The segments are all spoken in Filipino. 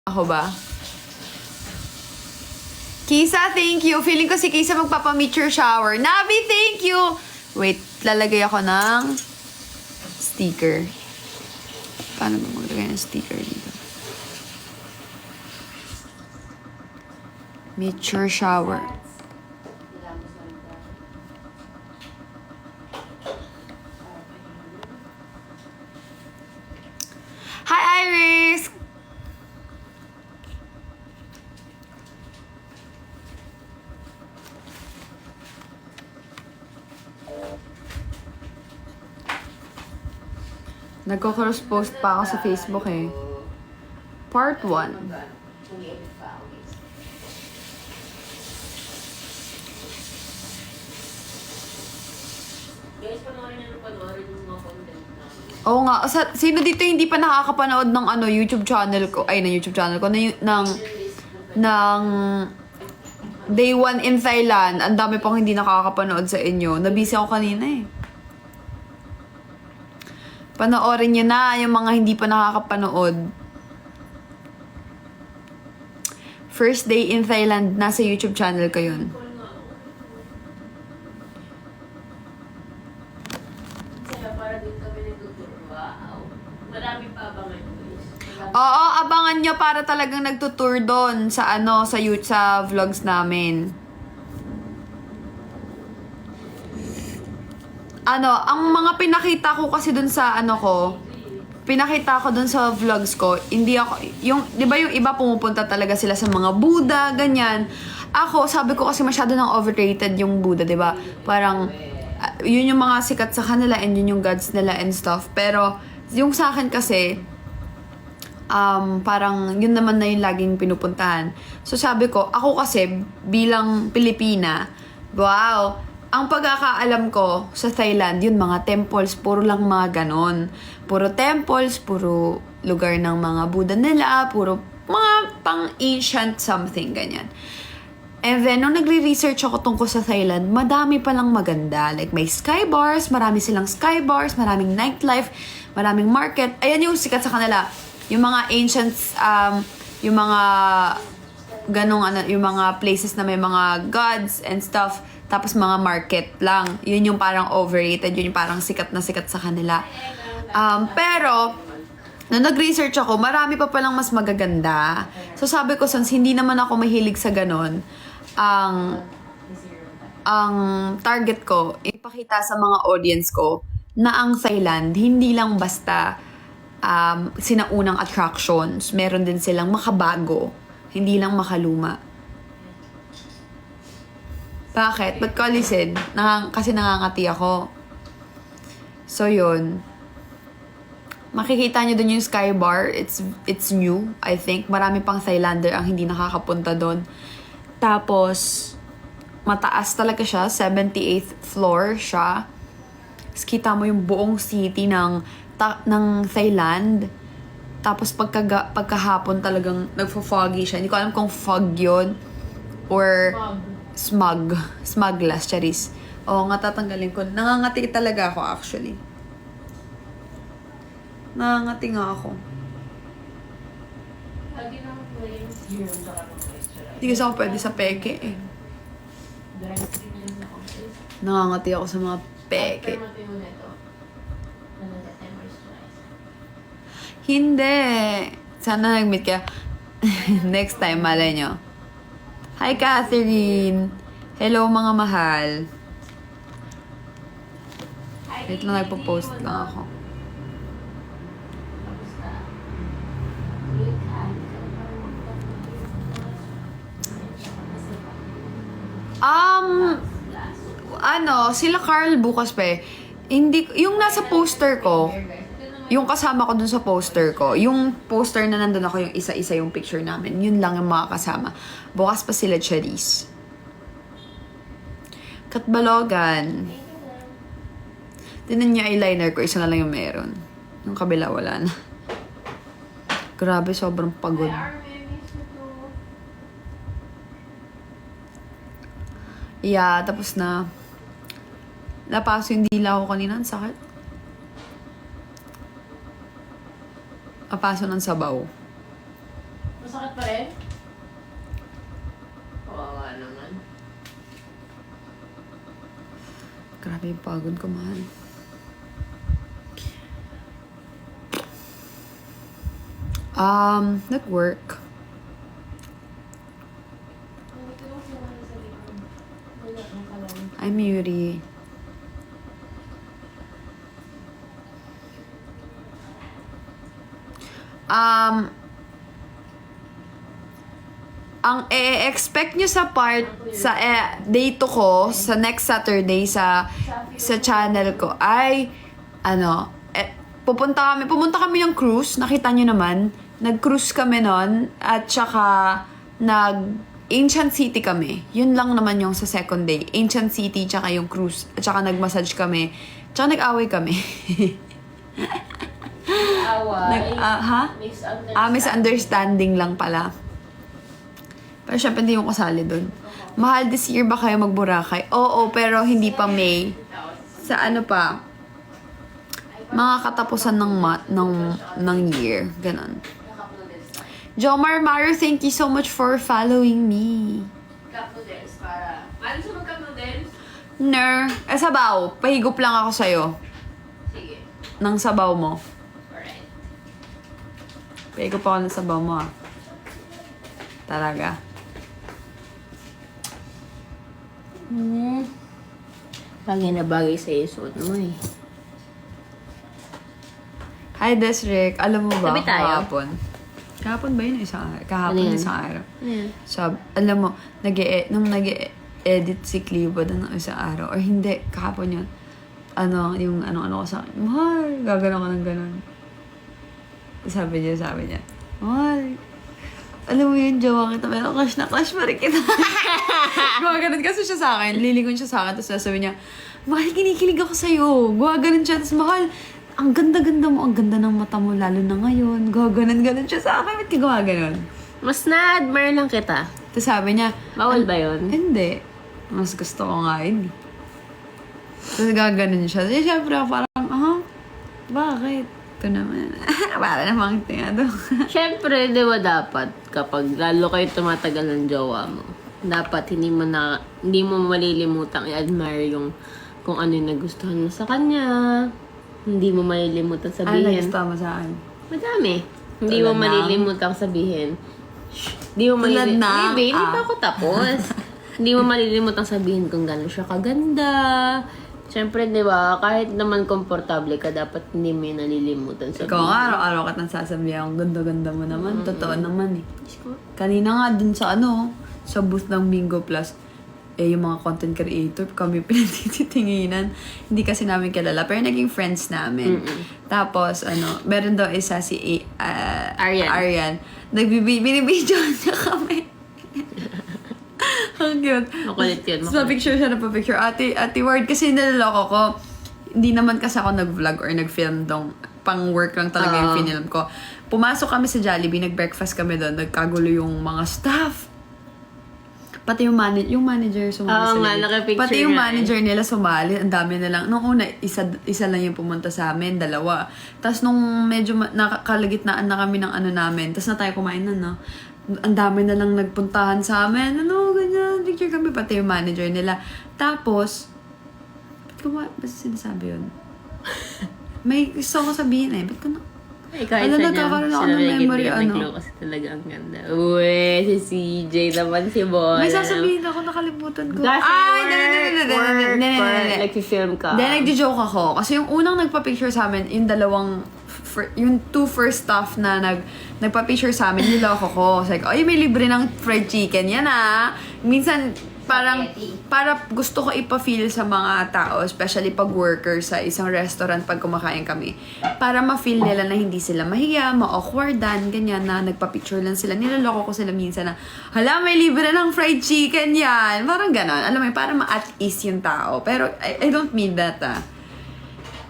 Ako ba? Kisa, thank you. Feeling ko si Kisa magpapamature shower. Nabi, thank you! Wait, lalagay ako ng sticker. Paano ba maglagay ng sticker dito? Mature shower. Hi, Iris! Nagko-cross post pa ako sa Facebook eh. Part 1. Guys, panoorin nyo yung mga content namin. Oo nga. Sino dito hindi pa nakakapanood ng YouTube channel ko? Ay, ng YouTube channel ko. Ng Day 1 in Thailand. Ang dami pang hindi nakakapanood sa inyo. Nabisi ako kanina eh. Panoorin nyo na yung mga hindi pa nakakapanood. First Day in Thailand. Nasa YouTube channel ko yun. Kaya para din kami nagtuturo. Wow. Marami pa abangan guys. Oo, abangan nyo para talagang nagtutour doon sa sa vlogs namin. Ang mga pinakita ko kasi doon sa pinakita ko doon sa vlogs ko, hindi ako, di ba yung iba pumupunta talaga sila sa mga Buddha, ganyan. Ako, sabi ko kasi masyado nang overrated yung Buddha, di ba? Parang, yun yung mga sikat sa kanila and yun yung gods nila and stuff. Pero, yung sa akin kasi, parang yun naman na yung laging pinupuntahan. So sabi ko, ako kasi bilang Pilipina, wow, ang pagkakaalam ko sa Thailand, yun mga temples, puro lang mga ganon. Puro temples, puro lugar ng mga Buddha nila, puro mga pang-ancient something, ganyan. And then, nung nagre-research ako tungkol sa Thailand, madami palang maganda. Like, may sky bars, marami silang sky bars, maraming nightlife, maraming market. Ayan yung sikat sa kanila. Yung mga ancient, yung mga yung mga places na may mga gods and stuff. Tapos mga market lang. Yun yung parang overrated. Yun yung parang sikat na sikat sa kanila. Pero, nung nag-research ako, marami pa palang mas magaganda. So sabi ko, since hindi naman ako mahilig sa ganon, ang target ko, ipakita sa mga audience ko na ang Thailand, hindi lang basta sinaunang attractions. Meron din silang makabago. Hindi lang makaluma. Bakit? Ba't ko alisin? Kasi nangangati ako. So, yun. Makikita nyo dun yung sky bar. It's new, I think. Marami pang Thailander ang hindi nakakapunta dun. Tapos, mataas talaga siya. 78th floor siya. Tapos, kita mo yung buong city ng Thailand. Tapos, pagkahapon talagang nagfo-foggy siya. Hindi ko alam kung fog yun. Or smuglass, charis. Oo nga, tatanggalin ko. Nangangati talaga ako actually. Nangangati nga ako. Lagi na ako yung Hindi kasi ako pwede sa peke eh. Nangangati ako sa mga peke. Hindi. Sana nag-meet ka. Next time, malay nyo. Hi, Catherine. Hello, mga mahal. Wait lang, nagpo-post lang ako. Sila Carl bukas pa eh. Hindi, yung nasa poster ko, yung kasama ko dun sa poster ko, yung poster na nandun ako, yung isa-isa yung picture namin, yun lang yung mga kasama. Bukas pa sila Charisse. Katbalogan. Tinan niyo eyeliner ko, isa na lang yung meron. Yung kabila wala na. Grabe, sobrang pagod. Yeah, tapos na. Napaso yung dila ko kanina, ang sakit. Napaso ng sabaw. Masakit pa rin? Kawawa naman. Grabe yung pagod ko, mahal. Not work. I'm Yuri. Ang expect nyo sa day 2 ko, sa next Saturday sa channel ko, ay, pumunta kami ng cruise, nakita nyo naman, nag-cruise kami nun, at saka, Ancient City kami. Yun lang naman yung sa second day. Ancient City, tsaka yung cruise, at saka nag-massage kami, tsaka nag-away kami. Away. Misunderstanding lang pala. Pero syempre hindi mo kasali dun. Mahal, this year ba kayo mag-Boracay? Oo, pero hindi pa May. Sa ano pa? Mga katapusan ng year. Ganon. Jomar Mario, thank you so much for following me. Cup noodles para... Ano sa mag-cup noodles? Sabaw. Pahigop lang ako sa'yo. Sige. Ng sabaw mo. Alright. Pahigop ako ng sabaw mo, ah. Talaga. Bagay na bagay sa suot mo eh. Hi, Desrick. Alam mo ba, Sabi tayo? kahapon? Kahapon ba yun? Kahapon Ano yan? isang araw. Ano yan? Alam mo, nung nag-edit si Clivo doon ng isang araw, or hindi, kahapon yun, yung ano ko sa akin, mahal, gagano ko ng ganon. Sabi niya, mahal, alam mo yun, jowa kita, pero crush na crush pa rin kita. Gumaganon kasi siya sa akin, lilingon siya sa akin, tapos sabi niya, mahal, kinikilig ako sa'yo. Gumaganon siya, tapos mahal, ang ganda-ganda mo, ang ganda ng mata mo, lalo na ngayon. Gumaganon siya sa akin, ba't ka gumaganon? Mas na-admire lang kita. Tapos sabi niya, Bawal ba yun? hindi. Mas gusto ko nga yun. Tapos gaganon siya. Tapos syempre ako parang, bakit? Ito naman. Para namang tingado. Siyempre, di ba dapat kapag lalo kayo tumatagal ng jowa mo, dapat hindi mo malilimutang i-admire yung kung ano yung nagustuhan mo sa kanya. Hindi mo malilimutan Ano sabihin. nagustuhan mo sa akin? Madami. Hindi Tulad mo ng? malilimutang sabihin. Hindi mo Tulad ng? Baby, hindi pa ako tapos. Hindi mo malilimutang sabihin kung gano'n siya kaganda. Siyempre, di ba, kahit naman komportable ka, dapat hindi mo yun nalilimutan sabihin. Ikaw nga, araw-araw katang sasabihan, ang ganda-ganda mo naman. Totoo naman eh. Kanina nga dun sa sa booth ng Bingo Plus, yung mga content creator, kami pinagtititinginan. Hindi kasi namin kilala, pero naging friends namin. Tapos, meron daw isa si Arian. Binibidyo niya kami. Ang cute. Makulit yun. Sa picture siya, napapicture. Ate Ward, kasi naloloko ko. Hindi naman kasi ako nag-vlog or nag-film dong. Pang-work lang talaga yung finilm ko. Pumasok kami sa Jollibee, nag-breakfast kami doon. Nagkagulo yung mga staff. Pati yung manager sumali sa Jollibee. nakapicture Pati yung nga manager nila sumali. Ang dami na lang. Nung una, isa lang yung pumunta sa amin, dalawa. Tapos nung medyo nakakalagitnaan na kami ng namin, tapos na tayo kumain na, no? Ang dami na lang nagpuntahan sa amin. Ganyan. Picture kami, pati yung manager nila. Tapos, ba't sinasabi yun? May gusto ko sabihin eh. Ba't ko na... Kahit sa nagkakaroon ako ng memory, Kasi talaga ang ganda. Uwe, si CJ naman, si Boy. May sasabihin ako, nakalimutan ko. Kasi Hindi. nag-film ka. Hindi, nagjo-joke ako. Kasi yung unang nagpa-picture sa amin, yung two first staff na nagpa-picture sa amin, niloko ko. It's like, ay, may libre ng fried chicken. Yan ah. Minsan, para gusto ko ipa-feel sa mga tao, especially pag worker sa isang restaurant pag kumakain kami, para ma-feel nila na hindi sila mahiya, ma-awkwardan, ganyan na nagpa-picture lang sila. Niloloko ko sila minsan na, hala, may libre ng fried chicken yan. Parang ganon. Alam mo, para ma-at ease yung tao. Pero I don't mean that ah.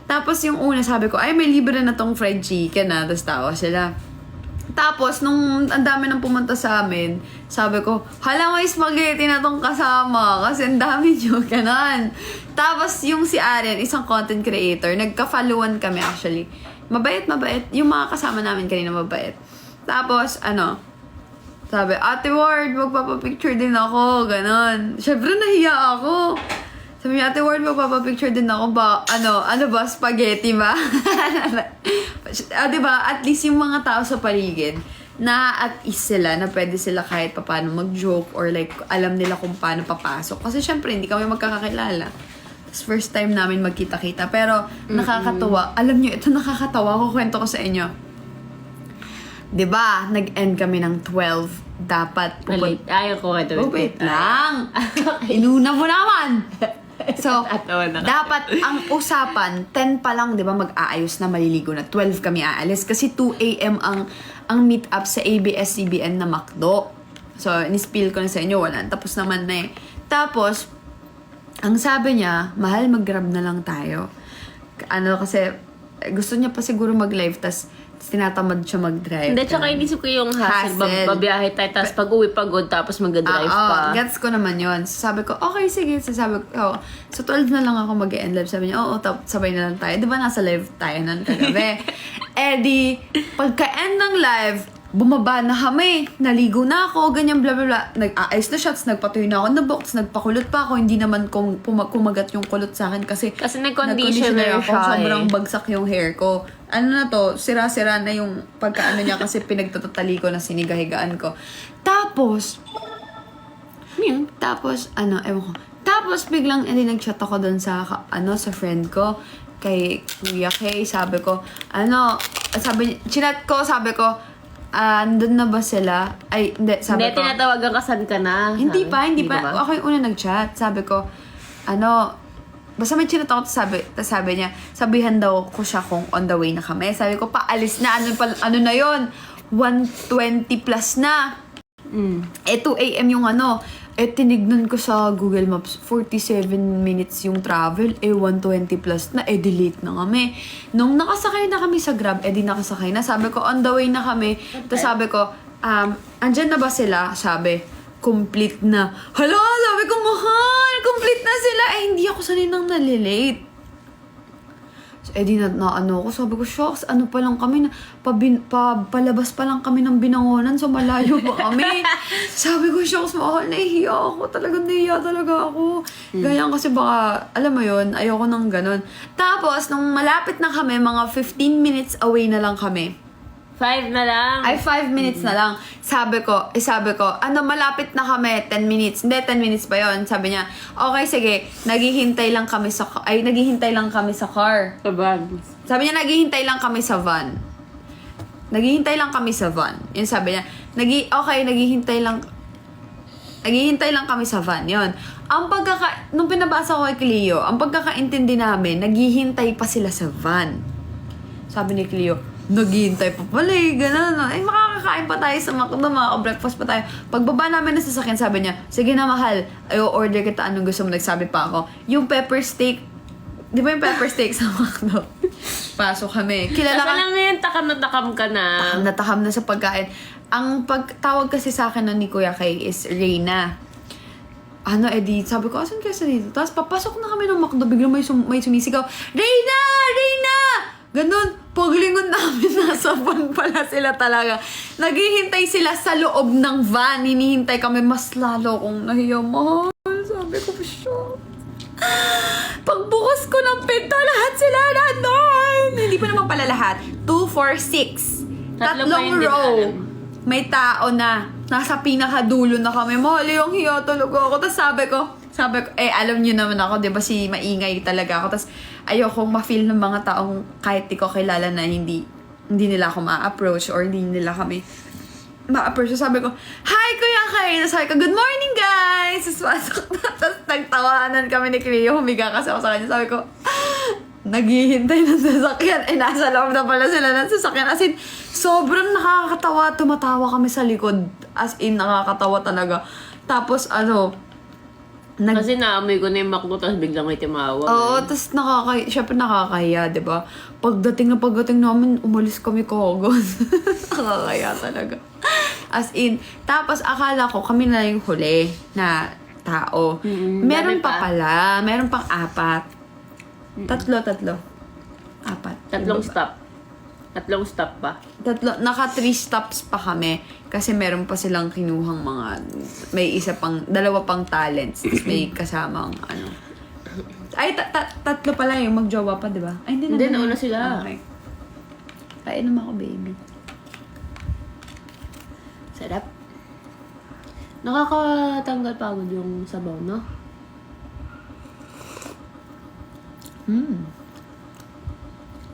Tapos yung una, sabi ko, ay, may libre na tong fried chicken ah. Tapos tawa sila. Tapos, nung ang dami nang pumunta sa amin, sabi ko, hala, may spaghetti na tong kasama. Kasi ang dami nyo, ganon. Tapos, yung si Arian, isang content creator, nagka-followan kami actually. Mabait. Yung mga kasama namin kanina mabait. Tapos, Sabi, Ate Ward, magpapapicture din ako. Ganon. Syempre, nahiya ako. Sabi niya, Ate Ward, magpapapicture din ako ba? Ano ba? Spaghetti ba? Diba? At least yung mga tao sa paligid, na at ease sila, na pwede sila kahit paano mag-joke or like, alam nila kung paano papasok. Kasi syempre, hindi kami magkakakilala. Tapos first time namin magkita-kita. Pero, nakakatawa. Alam niyo, ito nakakatawa. Kukwento ko sa inyo. Diba? Nag-end kami ng 12. Dapat Ayaw ko ito. Oh, wait lang. Inuna mo naman. So, dapat ang usapan, 10 pa lang, di ba, mag-aayos na, maliligo na. 12 kami aalis. Kasi 2 a.m. ang meet up sa ABS-CBN na McDo. So, nispill ko na sa inyo, wala. Tapos naman na eh. Tapos, ang sabi niya, mahal, mag-grab na lang tayo. Ano, kasi, gusto niya pa siguro mag-live, tas tinatamad siya mag-drive. Hindi, tsaka inisip ko yung hassle. Babiyahe tayo, tapos pag-uwi pagod, tapos mag-drive pa. Gets ko naman yun. So, sabi ko, okay, sige. So, sabi ko, so 12 na lang ako mag-end live. Sabi niya, oo, sabay na lang tayo. Di ba nasa live tayo nun kagabi? Di, pagka-end ng live, bumaba na kami. Naligo na ako, ganyan, bla bla bla. Nag-ice na shots, nagpatuloy na ako na box, nagpakulot pa ako. Hindi naman kumagat yung kulot sa akin kasi nag-conditioner ako. siya Sobrang bagsak yung hair ko. Ano na to, sira-sira na yung pagkaano niya kasi pinagtatatali ko na sinigahigaan ko. Tapos, ewan ko. Tapos, biglang, nag-chat ako dun sa, sa friend ko, kay Kuya Kay, sabi ko, chinat ko, sabi ko, andun na ba sila? Ay, hindi, sabi ko. Hindi, tinatawagan ka, saan ka na? Hindi pa. Ba? Ako yung una nag-chat. Sabi ko, basta may chinat ako, sabi niya, sabihan daw ko siya kung on the way na kami. Sabi ko, paalis na, ano na yon 1:20 plus na. 2 a.m. yung tinignan ko sa Google Maps, 47 minutes yung travel, 1:20 plus na, delete na kami. Nung nakasakay na kami sa Grab, di nakasakay na. Sabi ko, on the way na kami. Tapos sabi ko, andyan na ba sila? Sabi, complete na. Hala, sabi ko, mahal, complete na sila. Hindi ako sanay nang nalilate. So, di ko. Sabi ko, shocks, pa lang kami, palabas pa lang kami ng Binangonan, so malayo pa kami. Sabi ko, shocks, mahal, nahihiya ako. Nahihiya talaga ako. Ganyan kasi baka, alam mo yun, ayoko nang ganun. Tapos, nung malapit na kami, mga 15 minutes away na lang kami. 5 na lang. 5 minutes na lang. Sabi ko, malapit na kami, 10 minutes. Hindi, 10 minutes pa yon. Sabi niya, okay, sige, naghihintay lang kami sa car. Sa van. Sabi niya, naghihintay lang kami sa van. Yun sabi niya, naghihintay lang kami sa van. Yun. Nung pinabasa ko kay Cleo, ang pagkakaintindi namin, naghihintay pa sila sa van. Sabi ni Cleo, naghihintay pa pala gano'n. Makakakain pa tayo sa McDo, makaka-breakfast pa tayo. Pagbaba namin na sasakyan, sabi niya, sige na mahal, order kita, anong gusto mo? Nagsabi pa ako, yung pepper steak, di ba yung pepper steak sa McDo? Pasok kami. Kilala ka? Alam mo yun, takam ka na. Takam na sa pagkain. Ang pagtawag kasi sa akin ni Kuya Kay is Reyna. Sabi ko, asan kaya sa dito? Tapos papasok na kami ng McDo, biglang may sumisigaw, Reyna! Ganon, paglingon namin, nasa van pala sila talaga. Naghihintay sila sa loob ng van. Hinihintay kami, mas lalo kong nahiya, mahal. Sabi ko, siya. Pagbukas ko ng pinto, lahat sila nandun. Hindi pa naman pala lahat. 2, 4, 6. Tatlong row. May tao na. Nasa pinakadulo na kami. Mahal, yung hiya talaga ako. Tapos sabi ko, alam niyo naman ako, di ba, si maingay talaga ako. Tapos, ayokong ma-feel ng mga taong kahit di ko kilala na hindi nila ako ma-approach or hindi nila kami ma-approach. So, sabi ko, hi, Kuya Kay! Tapos sabi ko, good morning, guys! Tapos nagtawanan kami ni Cleo. Humiga kasi ako sa kanya. Sabi ko, naghihintay ng sasakyan. Nasa loob na pala sila ng sasakyan. As in, sobrang nakakatawa. Tumatawa kami sa likod. As in, nakakatawa talaga. Tapos, kasi naamoy ko na yung McDo, tapos biglang may tumawag. Oo, tapos syempre nakakahiya, di ba? Pagdating namin, umalis kami kagad. Nakakahiya talaga. As in, tapos akala ko kami na yung huli na tao. Meron pa pala, meron pang 4. Tatlo. 4. Tatlong stop. 3 stop pa. Naka 3 stops pa kami. Kasi meron pa silang kinuhang may dalawa pang talents. Tapos may kasamang Ay, tatlo pala yung magjowa pa, di ba? Ay, hindi Hindi, nauna sila. Okay. Kain naman ako, baby. Sarap. Nakakatanggal pagod yung sabaw, no?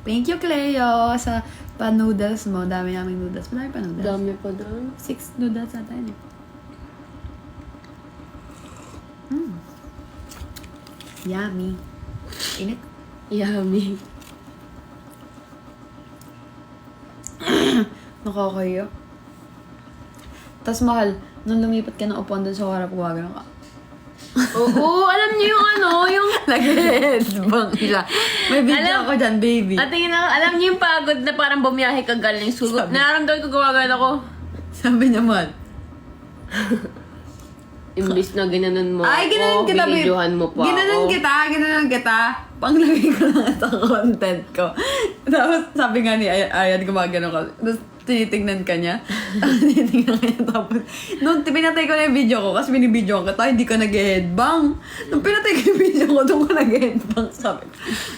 Thank you, Cleo, sa pa-noodles mo. Dami naming noodles. Marami pa noodles. Dami pa doon. 6 noodles ata yun. Yummy. Init. Yummy. Nakakaya. Tapos mahal, nung lumipat ka ng upuan dun sa harap, gumagano ka. Oo, alam niyo yung yung... Nag-headbang siya. May video ako dyan, baby. At tingin na, alam niyo yung pagod na parang bumiyahe ka galing school. Nararamdaman ko gumagano ako. Sabi niya, man. Imbis na ginanon mo Ay, ginanon kita, babe. binidyohan mo pa Ginanon kita. Panglagay ko lang ito content ko. Tapos sabi nga ni Ayan, gumagano ka. Tapos tinitignan ka niya. Tinitignan ka niya. Tapos, nung pinatay ko na yung video ko, kasi binibidyo ko, hindi ka nag-headbang. Nung pinatay ko yung video ko, doon ko nag-headbang. Sabi,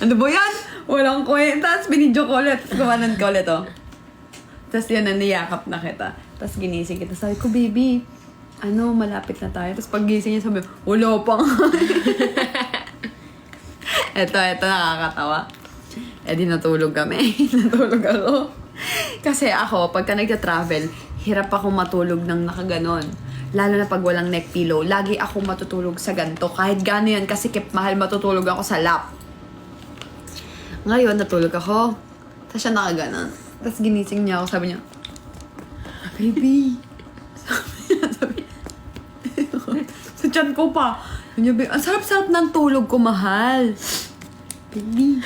ano ba yan? Walang kwenta. Tapos binidyo ko ulit. Gumanon ko ulit, oh. Tapos yun, niyakap na kita. Tapos ginising kita. Sabi ko, baby, malapit na tayo. Tapos pag gising niya, sabi, wala pa nga. Ito, nakakatawa. Di natulog kami. Natulog ako. Kasi ako, pagka nagta-travel, hirap akong matulog ng nakaganon. Lalo na pag walang neck pillow. Lagi ako matutulog sa ganito. Kahit gano'n yan, kasi mahal matutulog ako sa lap. Ngayon, natulog ako. Tapos siya nakaganon. Tapos ginising niya ako, sabi niya, baby. Sabi sa tiyan ko pa. Ang sarap-sarap ng tulog ko, mahal. Baby.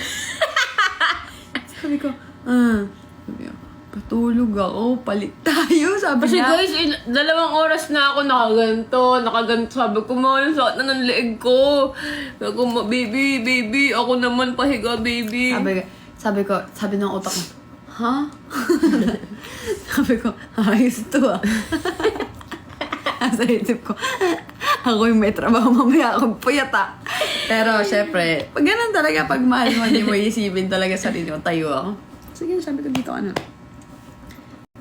Sabi ko, sabi niya, patulog ako, palit tayo, sabi Kasi niya. guys, 2 oras na ako nakaganto. Sabi ko, mahal, sakit na ng leeg ko. Sabi ko, baby, ako naman pahiga, baby. Sabi ng utak ko, ha? Sabi ko, ayos to ah. Sa isip ko, ako yung may trabaho, mamaya akong puyat ah. Pero syempre, pag ganun talaga, pag mahal mo, hindi mo isipin talaga sarili mo, tayo ako. Sige, sabi ko dito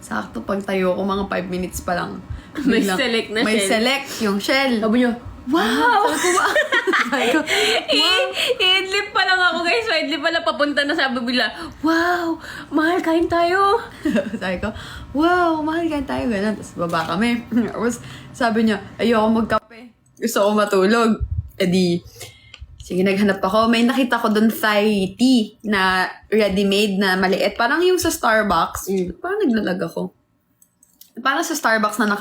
sakto pag tayo ko, mga 5 minutes pa lang. May select na may shell. select yung shell. Sabi niyo, Wow! Sabi ko, i-idlip pa lang ako guys. Idlip pa lang papunta na sa Babila. Wow! Mahal, kain tayo. sabi ko, wow, mahal kain tayo. Ganun. Tapos baba kami. Tapos sabi niya, ayoko magkape. Gusto ko matulog. Sige, naghanap ako. May nakita ko doon Thai tea na ready-made na maliit. Parang yung sa Starbucks. Parang naglalag ako. Parang sa Starbucks na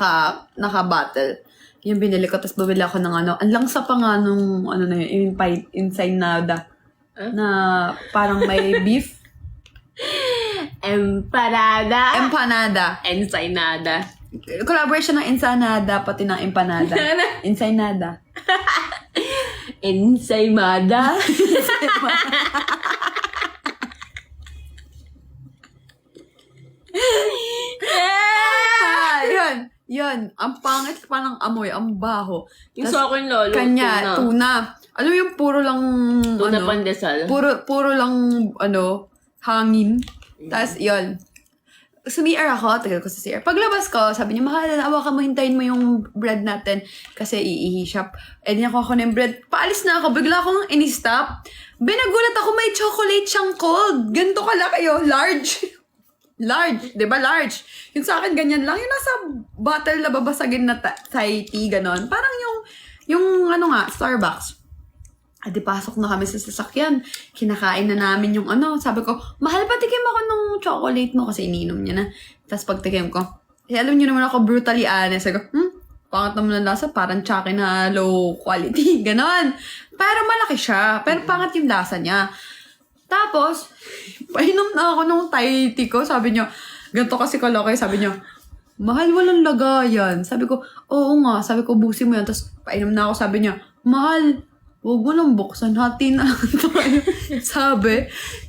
naka-bottle. Yung binili ko, tapos bumili ako ng ang langsa pa nga nung, na yun, ensaynada. Na parang may beef. Empanada. Ensaynada. Collaboration ng ensaynada, pati ng empanada. Ensaynada. Ensaymada. Yun. Ang pangit pa ng amoy, ang baho. Yung sa akin lolo, Kanya, tuna. Alam mo yung puro lang, tuna pandesal. Puro lang, hangin. Tapos, yun. Sumi-air ako, tagal ko sa CR. Paglabas ko, sabi niya, mahal, awakan mo, hintayin mo yung bread natin kasi iihi shop. Di nakuha ko na yung bread. Paalis na ako, bigla akong in-stop. Nagulat ako, may chocolate siyang cold. Ganito kalaki yun, large. Large, di ba large? Yung sa akin, ganyan lang. Yung nasa bottle na babasagin na Thai tea, ganon. Parang yung Starbucks. Di pasok na kami sa sasakyan. Kinakain na namin yung Sabi ko, mahal, patikim ako ng chocolate mo kasi iniinom niya na. Tapos pagtikim ko, alam niyo naman ako brutally honest. Sabi ko, pangit naman ang lasa, parang tsaka na low quality. Ganon. Pero malaki siya. Pero pangit yung lasa niya. Tapos, painom na ako nung Thai tea ko. Sabi niya, ganito kasi kalaki. Sabi niya, mahal, walang lagayan. Sabi ko, oo nga. Sabi ko, busin mo yan. Tapos, painom na ako. Sabi niya, mahal, huwag mo nang buksan. Hati na lang tayo.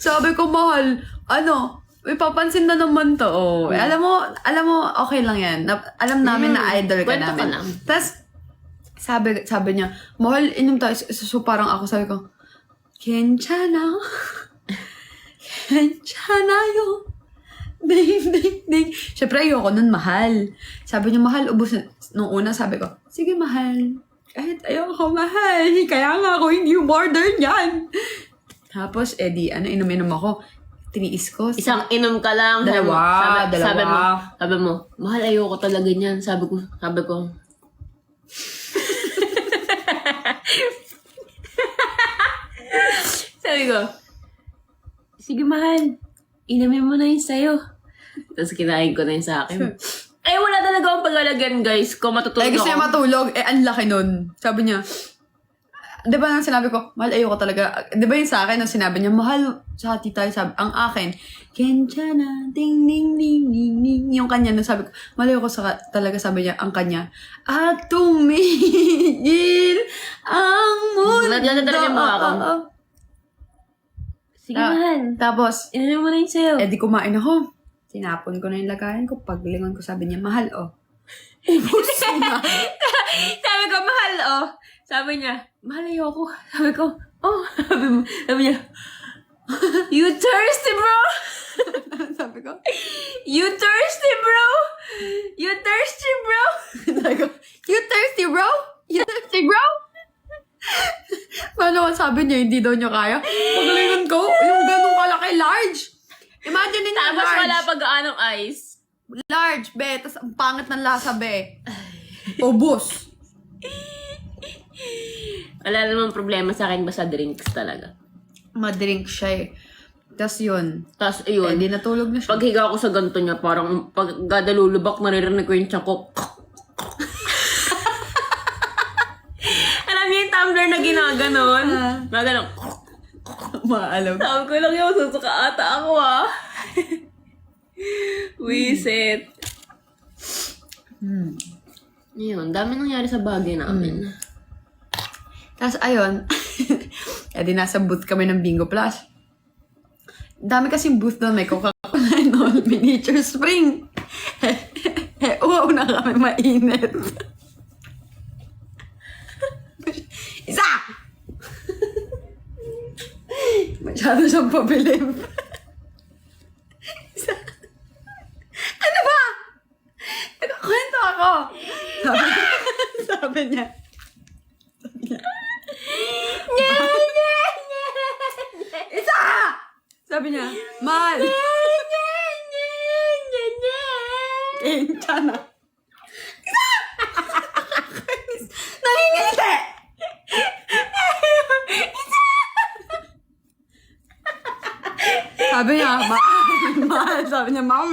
Sabi ko, mahal, Uy, papansin na naman to. Oh. Alam mo, okay lang yan. Alam namin na idol ka kwento ka namin. lang. Tapos, sabi niya, mahal, inom tayo. So, parang ako sabi ko, 괜찮아. 괜찮아요. Ding, ding, ding. Siyempre, ayoko nun, mahal. Sabi niya, mahal, ubus na. Nung una, sabi ko, sige, mahal. Kahit ayoko, mahal. Kaya nga ako, hindi umorder niyan. Tapos, inom-inom ako. Tiniis ko. Isang inom ka lang. Dalawa. Sabi mo, mahal, ayoko talaga niyan. Sabi ko, sabi ko, sige mahal, inamin mo na yun sa'yo. Tapos kinain ko na yun sa akin. Wala talaga akong paglalagyan, guys. Kung matutulog Gusto niya ako. matulog. Ang laki nun. Sabi niya, di ba nang sinabi ko, mahal, ayoko talaga. Di ba yun sa akin, nang sinabi niya, mahal, sa hati tayo, sabi, ang akin, Kenchana, ding, ding, ding, ding, ding. Yung kanya, nung sabi ko, mahal, ayoko talaga, sabi niya, ang kanya, at tumigil ang mundo. Nagdala talaga yung mukha ko. Sige, mahal. Tapos, Inamin mo na yun sa'yo. di kumain ako. Sinapon ko na yung lagayan ko. Paglingon ko, sabi niya, mahal, Puso na. Sabi ko, mahal, Sabi niya, mahal ayoko. Sabi ko, sabi niya, you thirsty, bro? Sabi ko, You thirsty, bro? You thirsty, bro? sabi ko, you thirsty, bro? You thirsty, bro? Paano sabi niya, hindi daw niya kaya? Paglingon ko, yung ganong kalaki, large. Imagine ninyo, Tapos large. wala pa gaanong ice. Large, be. Tapos ang pangit ng lasa, be. Ubus. Wala namang problema sa akin, basta drinks talaga. Madrink siya Tapos yun. Tapos, ayun. Di natulog na siya. Paghiga ko sa ganito niya, parang pag gadalulubak, naririnig ko yung tiyan ko. Alam niyo yung tumbler na ginaganon? Maganon. Maalam. Sabi ko lang yun, susuka ata ako Wisit. Yun, dami nangyari sa bagay namin. Tapos ayun, di nasa booth kami ng Bingo Plus. Dami kasing booth doon, may Coca-Cola and all, miniature spring. Wow na kami mainit. Isa! Masyado siyang pabilib. Isa. Ano ba? Nagkakwento ako. Sabi niya. Isa! Sabi niya, mahal. Kenchana. Nangingiti! Sabi niya, mahal. Sabi niya, mahal.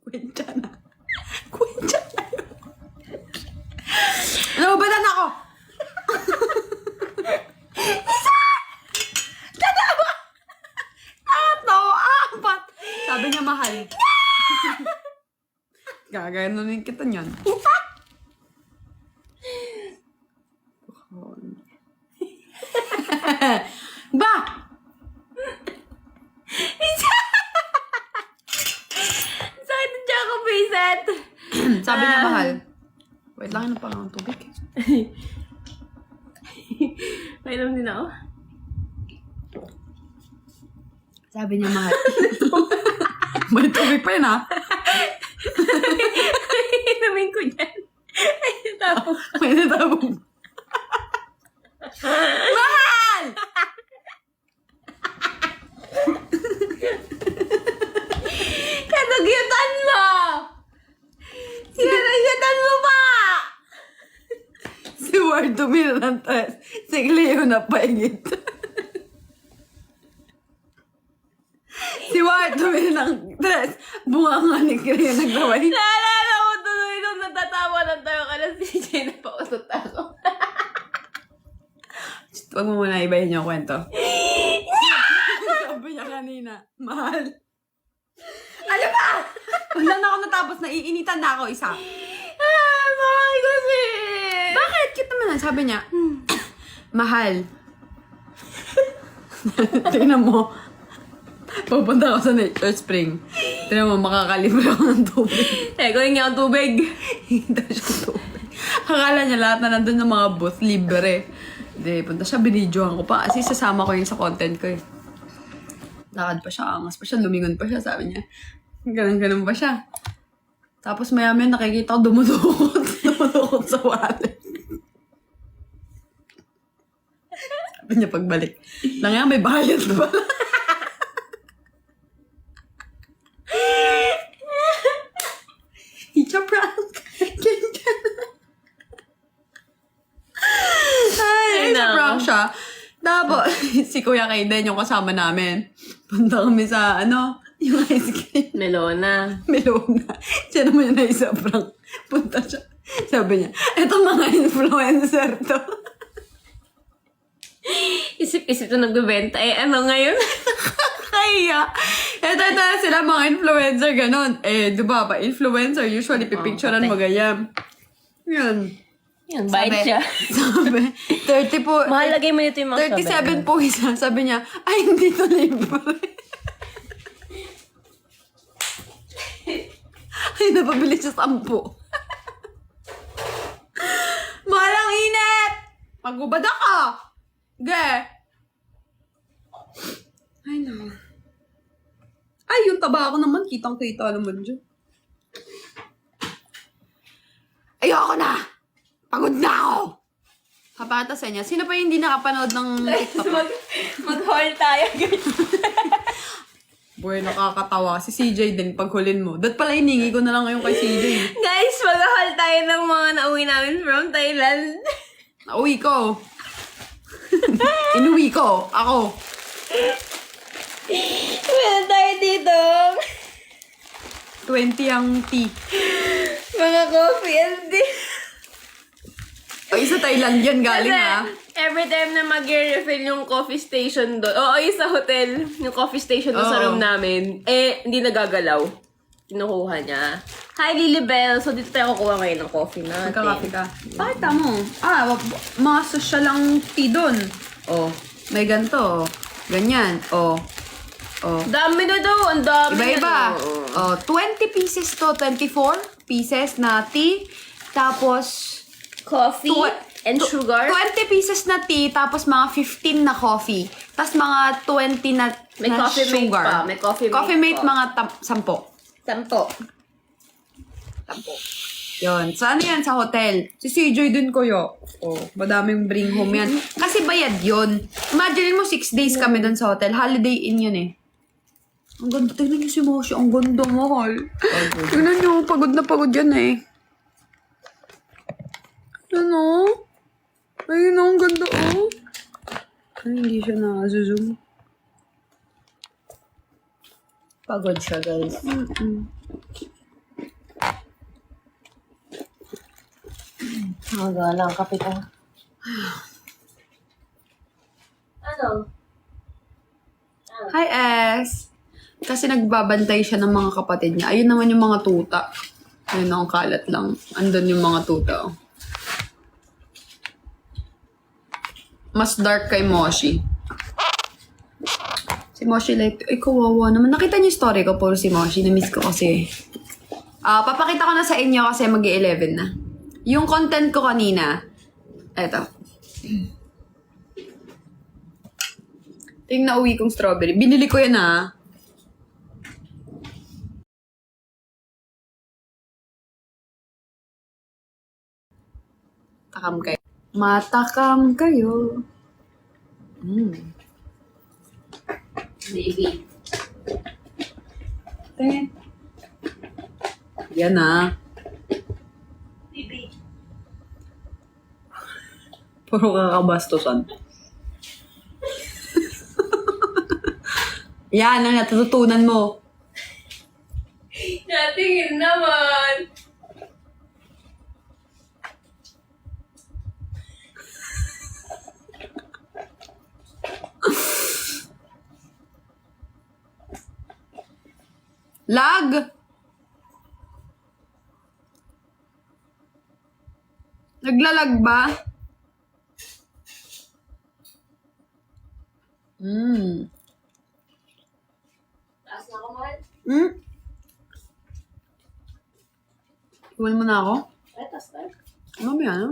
Kenchana. Kenchana. Nababatan ako. Apat. Sabi niya, mahal. Gaganunin kita niyan. Ba! Sakit ng tiyan ko, Piset! Sabi niya, mahal. Wait lang, ano pa ng tubig? Painom din ako. Sabi niya, mahal. May tubig pa yun, ha? Inumin ko dyan. Ay, natapos. May natabong. Mahal! Kadagyatan mo! Kadagyatan mo pa! Si Ward tumira ng taas. Si Cleo na paingit. Si Ward tumira ng taas. Bunga nga ni Cleo nagdaway. Naalala ko tuloy nung natatawa ng tayo ka na si Jay na pausot ako. Huwag mo muna ibahin yung kwento. Sabi niya kanina, mahal. Ano ba? Wala na ako natapos, naiinitan na ako isa. Mahal kasi! Bakit? Cute naman. Sabi niya, mahal. Tingnan mo. Pupunta ako sa Nature Spring. Tingnan mo, makakalibre ako ng tubig. Going niya ang tubig. Hindi siya tubig. Akala niya lahat na nandun ng mga booth, libre. Hindi, punta siya, binidyohan ko pa. Kasi sasama ko yun sa content ko eh. Lakad pa siya, angas pa siya, lumingon pa siya, sabi niya. Ganun-ganun pa siya. Tapos maya-maya nakikita ko dumudukot. Dumudukot sa wallet. Sabi niya pagbalik. Lang yan, may bayad ba? It's a prank. Ganyan. Ay, it's a prank siya. Tapos, si Kuya Kaiden yung kasama namin. Punta kami sa, yung ice cream. Melona. Melona. Siya naman yung naisa prank. Punta siya. Sabi niya, eto mga influencer to. Isip-isip to nagbebenta. Ano ngayon? Kaya, eto sila mga influencer, ganun. Di ba, influencer, usually pipicturean mo ganyan. Yan. Yan, bait siya. Sabi, 30 po. Mahalagay mo dito yung mga 37 po isa. Sabi niya, ay, hindi to libre. Ay, napabili siya 10. Mahal ang init! Magubad ako! Ge! Ay, no. Ay, yung taba ako naman. Kitang-kita naman dyan. Ayoko na! Pagod na ako! Kapata sa niya. Sino pa yung hindi nakapanood ng TikTok? Mag-haul tayo, guys. Boy, nakakatawa. Si CJ din, paghulin mo. Dat pala iningi ko na lang ngayon kay CJ. Guys, mag-haul tayo ng mga nauwi namin from Thailand. Nauwi ko. Inuwi ko. Ako. Meron tayo dito. 20 ang tea. Mga coffee and tea. Ay, sa Thailand yan galing ha. Every time na mag-refill yung coffee station doon, yung sa hotel, yung coffee station doon sa room namin, hindi nagagalaw. Kinukuha niya. Hi, Lilibel! So, dito tayo kukuha ngayon ng coffee natin. Magka-coffee ka. Bakit mo? Mga social lang tea doon. Oh, may ganito. Ganyan. Oh. Dami na daw! Ang dami Iba-iba. na. 20 pieces to 24 pieces na tea. Tapos, Coffee and sugar. 20 pieces na tea, tapos mga 15 na coffee. Tapos mga 20 na, May na coffee mate sugar. pa. May coffee mate Coffee mate pa. mga 10. Sampo. Yun. Saan yan? Sa hotel. Si CJ din kuya. Madaming bring home yan. Kasi bayad yun. Imagine mo 6 days kami dun sa hotel. Holiday Inn yun eh. Ang ganda. Tignan niyo si Moshi. Ang ganda, mahal. Tignan niyo. Pagod na pagod yan eh. Ano? Ayun, ang ganda oh. Ay, hindi siya na-zoom. Pagod siya, guys. Magalang kape ko. Ano? Hi, S! Kasi nagbabantay siya ng mga kapatid niya. Ayun naman yung mga tuta. Ayun, ang kalat lang. Andun yung mga tuta. Oh. Mas dark kay Moshi. Si Moshi like, ay kawawa naman. Nakita niyo yung story ko, puro si Moshi. Na-miss ko kasi. Papakita ko na sa inyo kasi mag-11 na. Yung content ko kanina, eto. Ito yung nauwi kong strawberry. Binili ko yan ha. Takam kayo. Matakam kayo. Baby. Tingin. Yan ha. Baby. Puro kakabastusan. Yan ang natutunan mo. Natingin naman. Lag! Naglalag ba? Mm. Taas na ako, mahal. Mm? Iwan mo na ako? Ay, taas na. Mamaya na.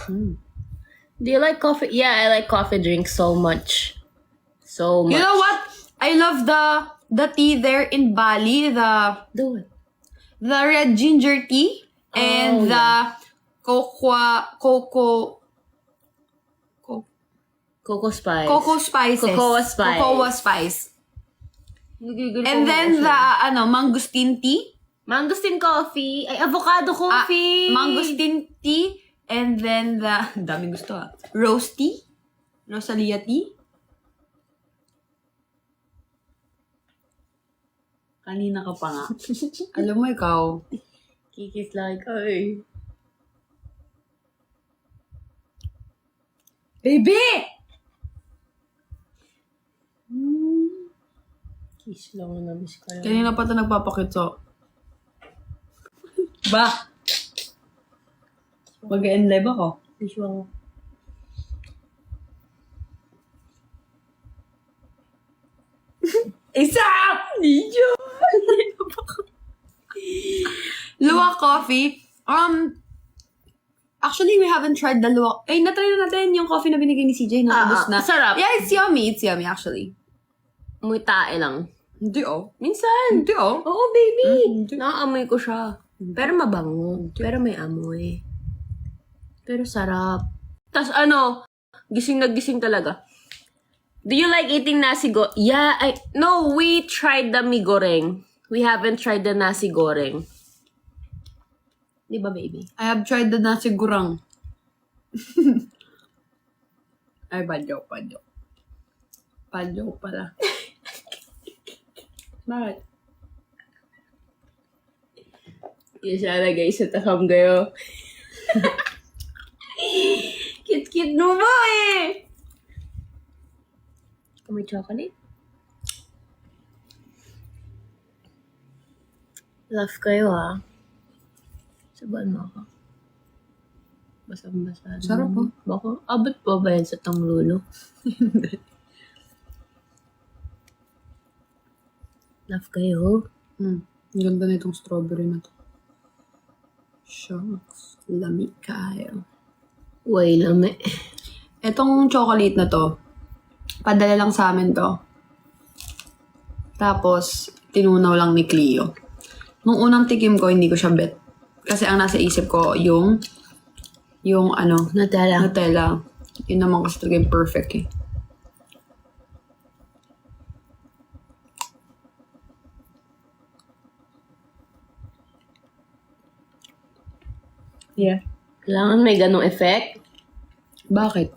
Mm. Do you like coffee? Yeah, I like coffee drinks so much. So much. You know what? I love the tea there in Bali, the Do it. red ginger tea and Oh, the Cocoa spice. cocoa spices. Cocoa spice. Cocoa spice. Nagigil And ko then ako the siya. mangosteen tea. Mangosteen coffee. Ay, avocado coffee. Mangosteen tea. And then the daming gusto rose tea. Rosalia tea. Kanina ka pa nga. Alam mo ikaw. Kikis like, ay. Baby! Kiss lang na miss ko lang. Kanina pa ito nagpapakitso. Ba? Mag-end live ako. Kiss lang. Isa! Nijo! Luwak coffee. Actually, we haven't tried the luwak. Eh, natry na natin yung coffee na binigay ni CJ. Naubos na. Sarap. Yeah, it's yummy. It's yummy, actually. Muy tae lang. Hindi oh. Minsan. Hindi oh. Oo, baby. Hindi. Nakaamoy ko siya. Pero mabango. Pero may amoy. Pero sarap. Tapos gising na gising talaga. Do you like eating nasi go? Yeah, no, we tried the mi goreng. We haven't tried the nasi goreng. Di ba, baby? I have tried the nasi gurang. Ay, padyo. Padyo pala. Bakit? Yung sana guys, sa takam kayo. Cute-cute mo ba eh? May chocolate? Love kayo ah. Sabahan mo ako. Basang-basa. Sarap po. Baka, abot pa ba yan sa tanglulo? Love kayo. Ang ganda na itong strawberry na to. Shucks. Lami kayo. Way lame. Etong chocolate na to, padala lang sa amin to. Tapos, tinunaw lang ni Cleo. Nung unang tikim ko, hindi ko siya bet. Kasi ang nasa isip ko, yung Nutella. Nutella. Yun naman kasi talaga yung perfect eh. Yeah. Kailangan may ganong effect. Bakit?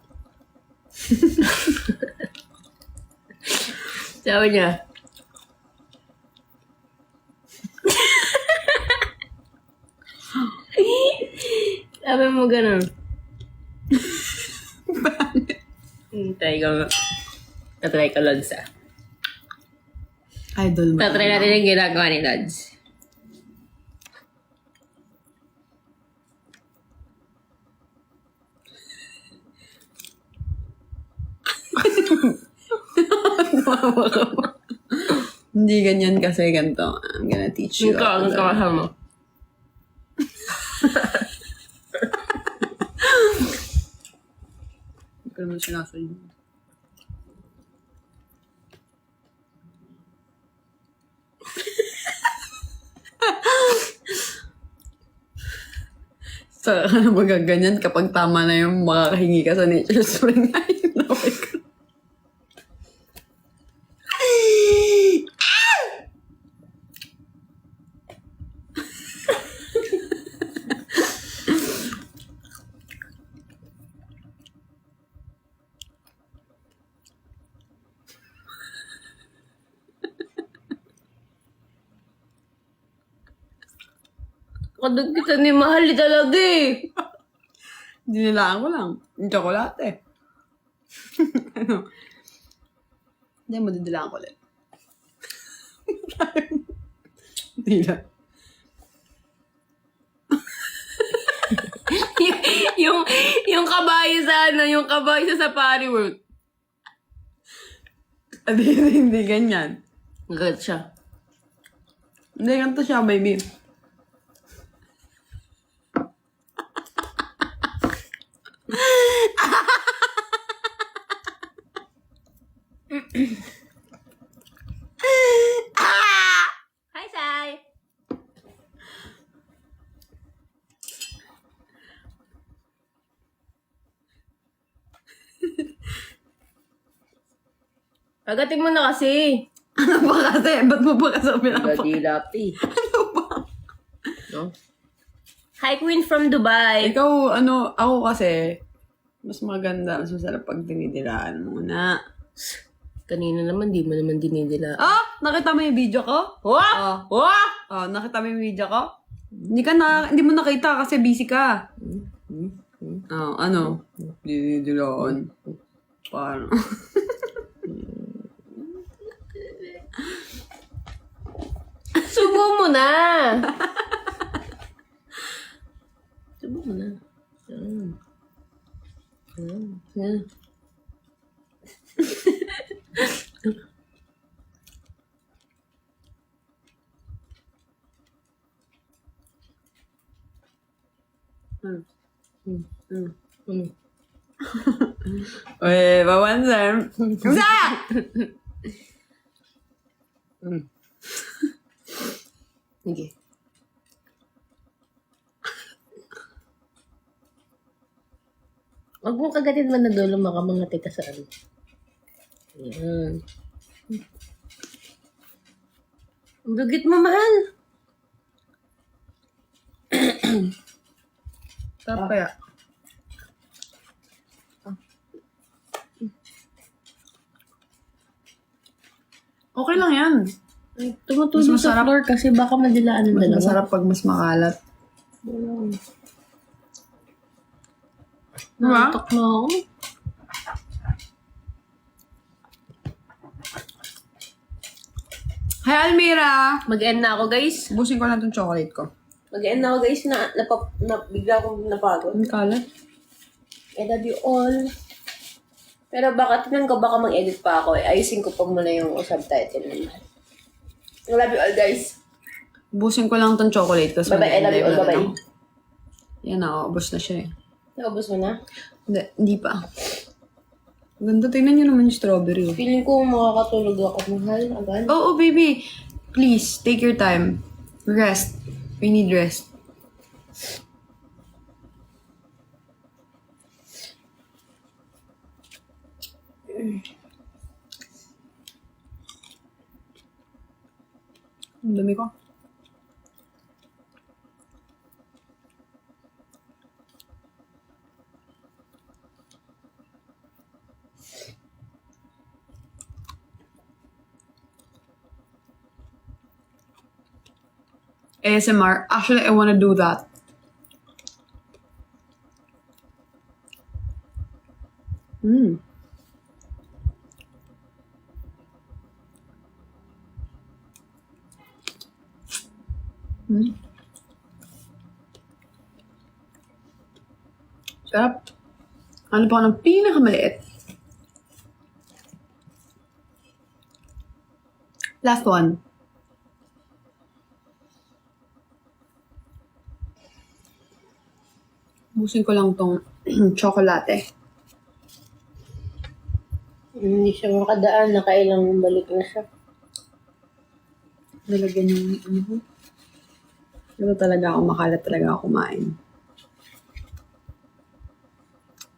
Sabi niya. Sabi mo ganun. Try ko nga. Tatry ko, Lods ah. Idol mo. Tatry natin yung ginagawa ni Lods. Hindi ganyan kasi ganito. I'm gonna teach you. Ikaw, ang kawasal mo. Hindi ko naman sinasunod. Sa ka na magaganyan kapag tama na yung makakahingi ka sa Nature Spring. Ay, no, my God. Kadag kita ni Mahal talaga eh. Dinilaan ko lang. Yung tsokolate. Ano? Hindi, madidilaan ko ulit. Hindi lang. yung, yung kabayo sa ano, yung kabayo sa Safari World. Hindi ganyan. Gagat siya. Hindi, ganito siya, baby. Hi, Sai! Agatin mo na kasi. Ano ba kasi? Ba't mo ba kasi pinapa? Gadilapi. Ano ba? No? Hi, Queen from Dubai. Ikaw, ako kasi, mas maganda, mas masarap pag dinidilaan muna. Kanina naman, di mo naman dinidila. Ah! Nakita mo yung video ko? Wah! Wah! Oh, nakita mo yung video ko? Hindi mo nakita kasi busy ka. Oh, ano? Dinidilaan. Paano? Subo mo na! Subo mo na. Yan. Uy, bawansan. Kamsa! Sige. Huwag mong kagatin man na dulo, makamangati ka sa ano. Ayan. Ang dugit mo, mahal. Sarap kaya. Okay lang yan. Tumutulong Mas sa masarap. floor kasi baka madilaan ng Mas dalawa. masarap pag mas makalat. Diba? Nantok na ako. Hi, Almira! Mag-end na ako, guys. Busin ko lang tong chocolate ko. Mag-end na ako, guys, bigla akong napagod. Ang kalat. I love you all. Pero baka, tinan ko, baka mag-edit pa ako. Ayusin ko pa muna yung subtitle naman. I love you all, guys. Busin ko lang tong chocolate. Tapos Bye-bye, I love you all. mag-end na Bye-bye. lang. Yan na, ubos na siya eh. Naubos mo na? Hindi pa. Ganda, tingnan nyo naman yung strawberry. Oh. Feeling ko makakatulog ako, mahal. Agad. Oh, baby. Please, take your time. Rest. We need rest. Ang dami ko. ASMR. Actually, I wanna do that. Mm. Mm. Sarap. Ano pa ng pinakamaliit? Last one. Busin ko lang tong chocolate. Hindi siya makadaan. Nakailang balik na siya. Nalagyan yung ano. Ito talaga ako, makalat talaga ako kumain.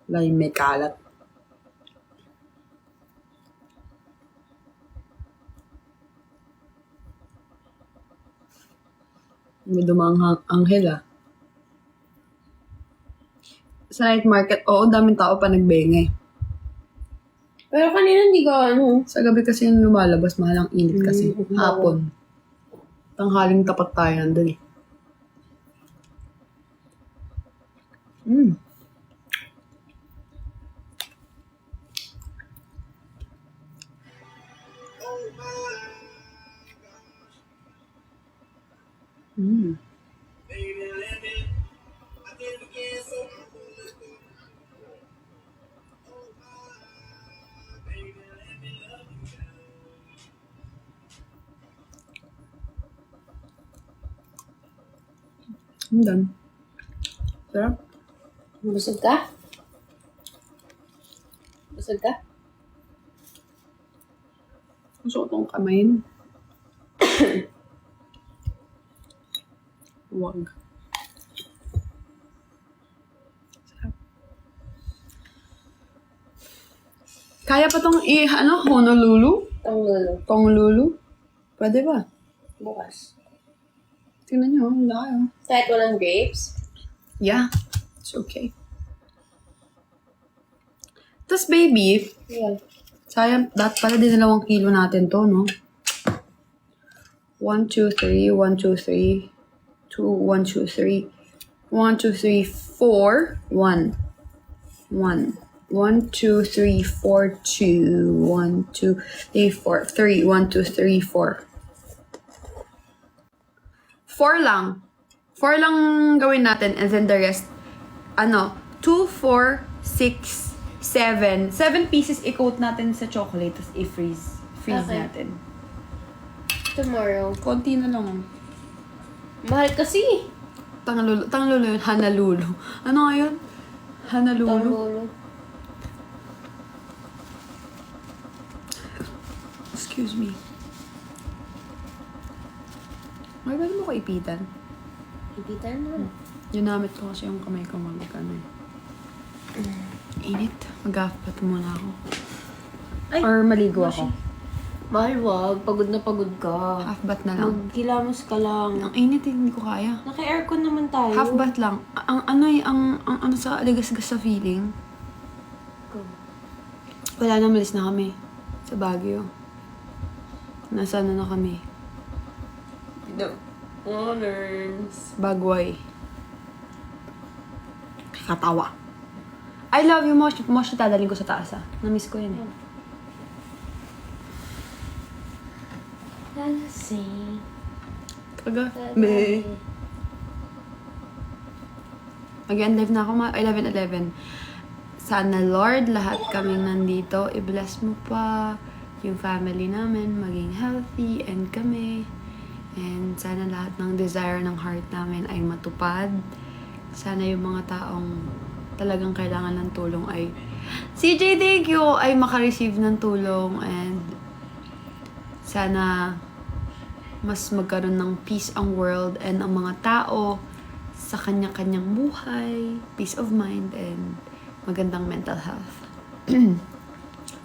Wala yung may kalat. May dumang anghel ah. Sa night market, oo, daming tao pa nagbenge. Pero kanina hindi ka Sa gabi kasi yung lumalabas, mahal ang init kasi. Mm, Hapon. Tanghaling tapat tayo nandun eh. Mm. Mm. I'm done. Sarap. Busog ka? Busog ka? Gusto ko itong kamayin. Wag. Sarap. Kaya pa tong Honolulu? Honolulu? Pwede ba? Bukas. Tingnan nyo, ang laki oh. Kahit walang grapes? Yeah, it's okay. Tapos baby, Yeah. sayang, dapat pala din 2 kilo natin to, no? 1, 2, 3, 1, 2, 3, 2, 1, 2, 3, 1, 2, 3, 4, 1, 1, 1, 2, 3, 4, 2, 1, 2, 3, 4, 3, 1, 2, 3, 4. 4 lang. 4 lang gawin natin and then the rest, 2, 4, 6, 7. 7 pieces i-coat natin sa chocolate tapos i-freeze. Freeze Okay. natin. Tomorrow. Konti na lang. Mahal kasi. Tanglulu yun. Hanalulu. Ano nga yun? Hanalulu? Tangulo. Excuse me. Ay, ba't mo ko ipitan? Ipitan mo. Ginamit ko kasi yung kamay ko Init. Mag-half-bath muna ako. Ay, Or maligo ako. Mahal, wag. Pagod na pagod ka. Half-bath na lang. Maghilamos ka lang. Ang init hindi ko kaya. Naka-aircon naman tayo. Half-bath lang. Ang ano sa aligas-gas sa feeling. Wala na, malis na kami. Sa Baguio. Nasa na kami? The honors. Bagway. Katawa. I love you, Mosh. Mosh, tadaling ko sa taas, ah. Namiss ko yun, eh. Lasing. Kagabi. Mag-end live na ako, 11:11. Sana, Lord, lahat kaming nandito, i-bless mo pa yung family namin, maging healthy, and kami. And sana lahat ng desire ng heart namin ay matupad. Sana yung mga taong talagang kailangan ng tulong ay CJ, thank you! Ay makareceive ng tulong and sana mas magkaroon ng peace ang world and ang mga tao sa kanya-kanyang buhay, peace of mind, and magandang mental health.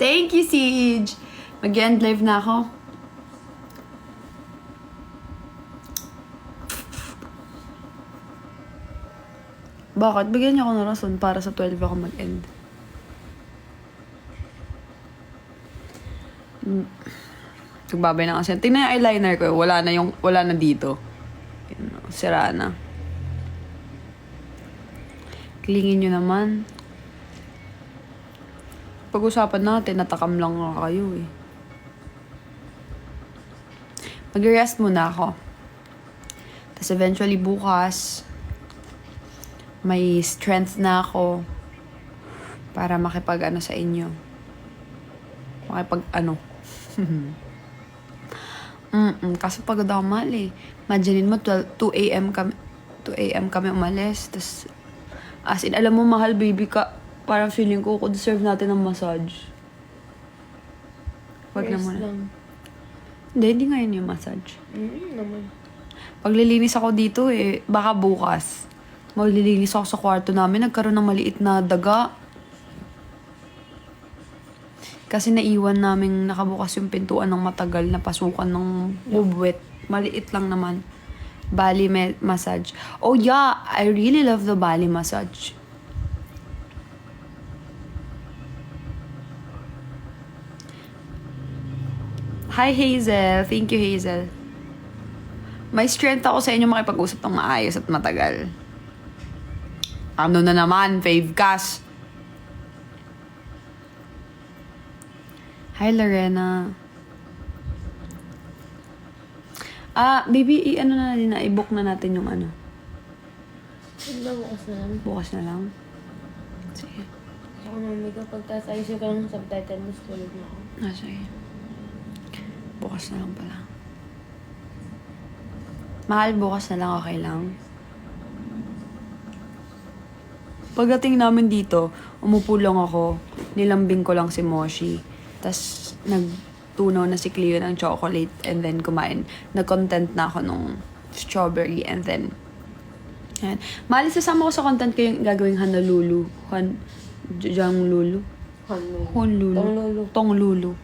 Thank you, Siege! Mag-end live na ako. Bakit? Bigyan niyo ako ng rason para sa 12 ako mag-end. Nagbabay na kasi. Tingnan yung eyeliner ko. Wala na dito. Sira na. Klingin nyo naman. Pag-usapan natin, natakam lang nga kayo eh. Mag-rest muna ako. Tapos eventually bukas, may strength na ako para makipag-ano sa inyo. Makipag-ano. Kaso pagod ako mahal eh. Imaginin mo, 2 a.m. kami umalis. Tapos, as in, alam mo, mahal, baby ka. Parang feeling ko deserve natin ng massage. Wag na muna. Hindi ngayon yung massage. Naman. Paglilinis ako dito eh, baka bukas. Maglilinis ako sa kwarto namin, nagkaroon ng maliit na daga. Kasi naiwan namin nakabukas yung pintuan ng matagal na pasukan ng bubwet. Maliit lang naman. Bali massage. Oh yeah, I really love the Bali massage. Hi Hazel. Thank you Hazel. May strength ako sa inyo makipag-usap ng maayos at matagal. Ano na naman, Fave Cash. Hi, Lorena. Baby, i-ano na natin na, i-book na natin yung ano. Bukas na lang. Bukas na lang. Sige. Ako naman, pagtas ayos ka lang sa subtitle mo, tulog na ako. Sige. Bukas na lang pala. Mahal, bukas na lang, okay lang? Pagdating namin dito, umupo lang ako. Nilambing ko lang si Moshi. Tapos, nagtunaw na si Cleo ng chocolate and then kumain. Nag-content na ako nung strawberry and then yan. Mali, sasama ko sa content ko yung gagawing Honolulu. Honolulu. Honolulu. Tonglulu.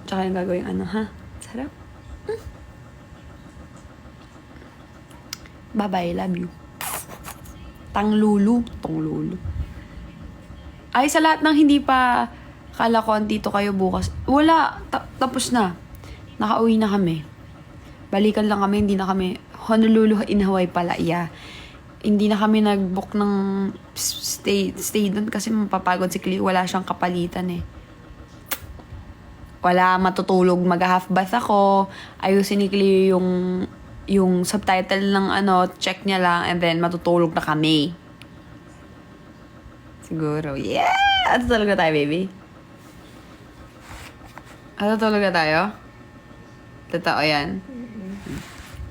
Tsaka yung gagawing ano, ha? Sarap. Bye-bye, love you. Tonglulu. Ay, sa lahat ng hindi pa kala ko andito kayo bukas. Wala. Tapos na. Nakauwi na kami. Balikan lang kami, hindi na kami. Honolulu in Hawaii pala, yeah. Hindi na kami nag-book ng stay doon kasi mapapagod si Cleo. Wala siyang kapalitan eh. Wala, matutulog. Mag-half bath ako. Ayusin ni Cleo yung subtitle ng check niya lang and then matutulog na kami. Siguro. Yeah! Tutulog na tayo, baby. Tutulog na tayo? Totoo yan.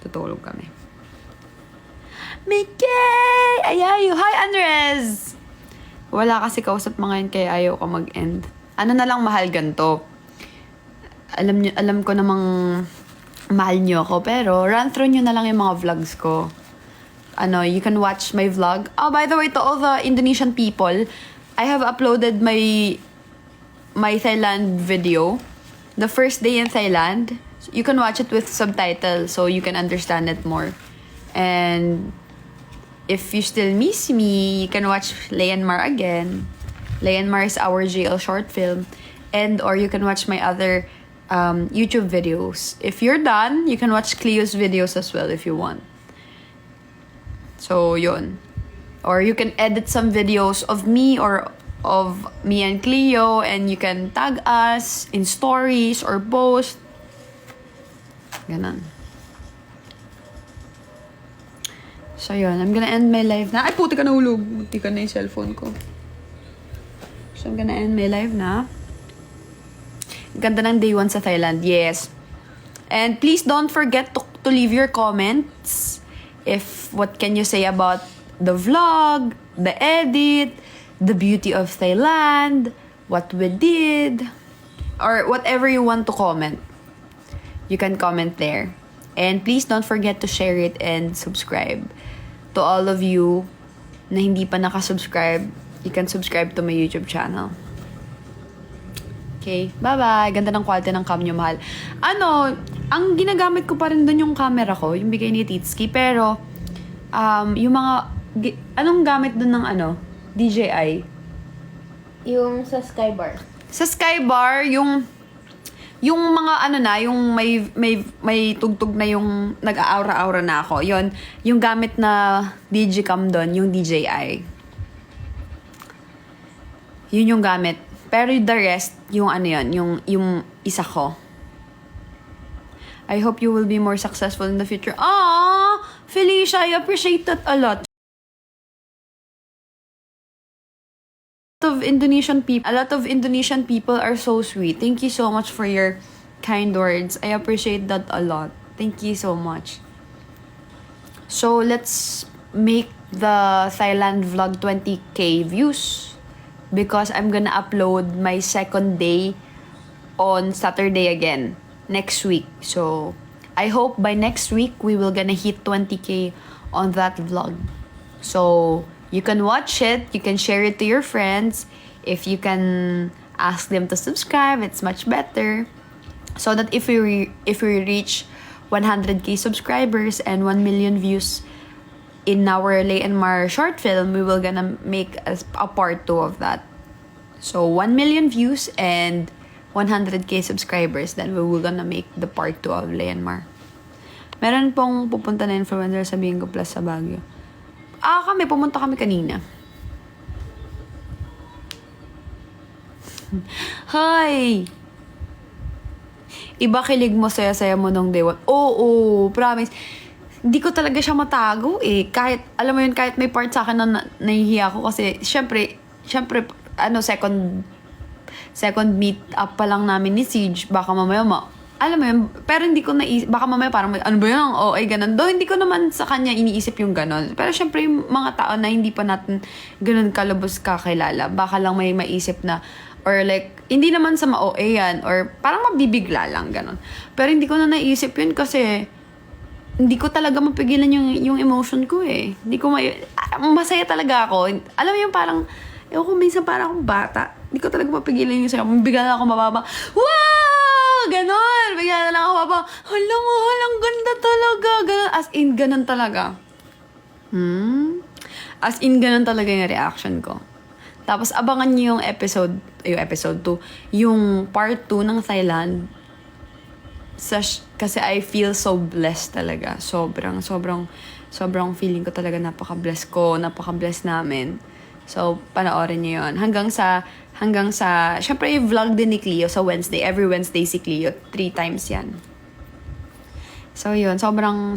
Tutulog kami. Mickey! Ayayo! Hi, Andres! Wala kasi kausap mga yun kaya ayaw ko mag-end. Ano na lang mahal ganito? Alam ko namang mahal nyo ako, pero run through nyo na lang yung mga vlogs ko. You can watch my vlog. Oh, by the way, to all the Indonesian people, I have uploaded my Thailand video. The first day in Thailand. You can watch it with subtitles so you can understand it more. And if you still miss me, you can watch Leonmar again. Leonmar is our JL short film. Or you can watch my other YouTube videos. If you're done, you can watch Cleo's videos as well if you want. So, yun. Or you can edit some videos of me or of me and Cleo and you can tag us in stories or post. Ganon. So, yun. I'm gonna end my live na. Ay, puti ka nahulog. Puti ka na yung cellphone ko. So, I'm gonna end my live na. Ganda ng day 1 sa Thailand. Yes. And please don't forget to leave your comments. What can you say about the vlog, the edit, the beauty of Thailand, what we did, or whatever you want to comment. You can comment there. And please don't forget to share it and subscribe. To all of you na hindi pa nakasubscribe, you can subscribe to my YouTube channel. Okay, bye-bye. Ganda ng quality ng cam nyo, mahal. Ang ginagamit ko pa rin dun yung camera ko, yung bigay ni Titski, pero, yung mga, anong gamit dun ng DJI? Yung sa Skybar. Sa Skybar, yung mga yung may tugtog na yung nag-aura-aura na ako. Yon, yung gamit na Digicam doon, yung DJI. Yun yung gamit. Pero the rest, yung yung isa ko. I hope you will be more successful in the future. Ah, Felicia, I appreciate that a lot. A lot of Indonesian people are so sweet. Thank you so much for your kind words. I appreciate that a lot. Thank you so much. So let's make the Thailand vlog 20k views because I'm gonna upload my second day on Saturday again next week. So I hope by next week we will gonna hit 20k on that vlog. So you can watch it, you can share it to your friends. If you can ask them to subscribe, it's much better. So that if we reach 100k subscribers and 1 million views in our Leonmar short film, we will gonna make a part 2 of that. So 1 million views and 100k subscribers, then we will gonna make the part 2 of Leonmar. Meron pong pupunta na influencer sa Bingo Plus sa Baguio. Pumunta kami kanina. Hi! Iba kilig mo, saya-saya mo nung day 1. Oo, promise. Hindi ko talaga siya matago eh. Kahit, alam mo yun, kahit may part sa akin na nahihiya ako kasi, syempre, second meet up pa lang namin ni Siege. Baka mamaya alam mo yun, pero hindi ko naisip, baka mamaya parang, ano ba yun, OA, ganun. Though hindi ko naman sa kanya iniisip yung ganun. Pero syempre, yung mga tao na hindi pa natin ganun kalubos kakilala, baka lang may maisip na, or like, hindi naman sa ma-OA yan, or parang mabibigla lang, ganun. Pero hindi ko na naisip yun kasi, hindi ko talaga mapigilan yung emotion ko eh. Hindi ko masaya talaga ako. Alam mo yung parang, ewan ko, minsan parang akong bata. Hindi ko talaga mapigilan yung saya. Bigla na ako mababa. Wow! Ganon! Bigla na lang ako mababa. Halang ganda talaga. Ganon. As in, ganon talaga. As in, ganon talaga yung reaction ko. Tapos, abangan niyo yung episode 2, yung part 2 ng Thailand. Kasi I feel so blessed talaga. Sobrang feeling ko talaga napaka-bless namin. So, panoorin niyo yun. Hanggang sa, syempre i-vlog din ni Cleo sa Wednesday. Every Wednesday si Cleo, 3 times yan. So, yun. Sobrang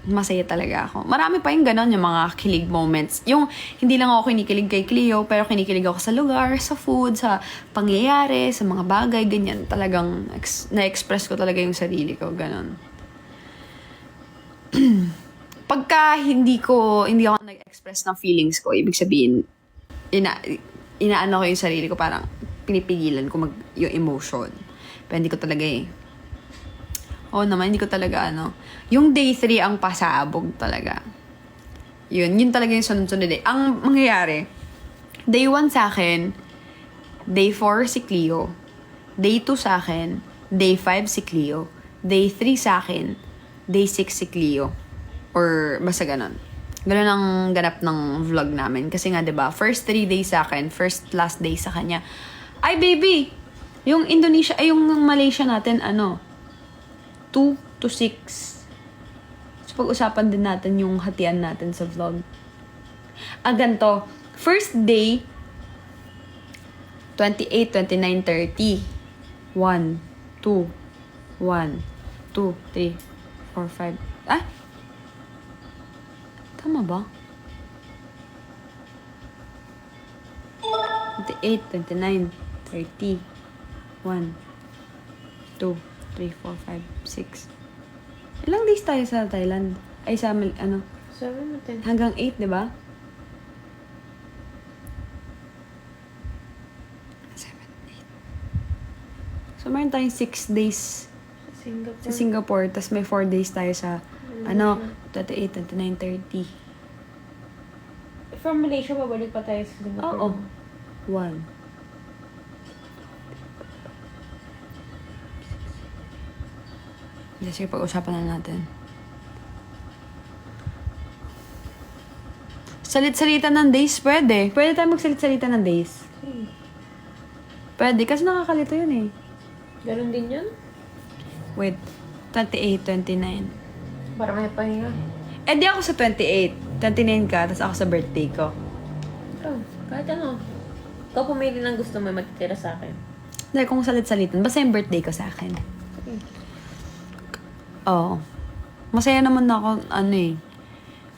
masaya talaga ako. Marami pa yung ganon, yung mga kilig moments. Yung, hindi lang ako kinikilig kay Cleo, pero kinikilig ako sa lugar, sa food, sa pangyayari, sa mga bagay, ganyan. Talagang, na-express ko talaga yung sarili ko, ganon. Pagka hindi ako nag-express ng feelings ko, ibig sabihin, inaano ko yung sarili ko, parang pinipigilan ko yung emotion. Pero hindi ko talaga Oo naman, hindi ko talaga Yung day 3 ang pasabog talaga. Yun talaga yung sunod-sunod eh. Ang mangyayari, day 1 sa akin, day 4 si Cleo, day 2 sa akin, day 5 si Cleo, day 3 sa akin, day 6 si Cleo. Or basta ganon. Ganon ang ganap ng vlog namin. Kasi nga, 'di ba, first 3 days sa akin, first last day sa kanya. Ay, baby! Yung Indonesia, yung Malaysia natin, 2 to 6. So, pag-usapan din natin yung hatian natin sa vlog. Ganito. First day, 28, 29, 30. 1, 2, 1, 2, 3, 4, 5. Tama ba? 28, 29, 30. 1, 2, 3, 4, 5, 6. Ilang days tayo sa Thailand? Ay, sa 7 na 10. hanggang 8, di ba? 7, 8. So, meron tayong 6 days sa Singapore. Tapos may 4 days tayo sa 28, 29, 30. From Malaysia, babalik pa tayo sa Singapore. Oo. 1. Sige, pag-usapan na natin. Salit-salita ng days, pwede. Pwede tayo magsalit-salita ng days. Pwede, kasi nakakalito yun eh. Ganon din yun? Wait, 28, 29. Para may pahinga. Di ako sa 28. 29 ka, tapos ako sa birthday ko. Kahit ano. Ikaw pumili ng gusto mo magtitira sa akin. Hindi, kung salit-salitan. Basta yung birthday ko sa akin. Oo. Masaya naman ako,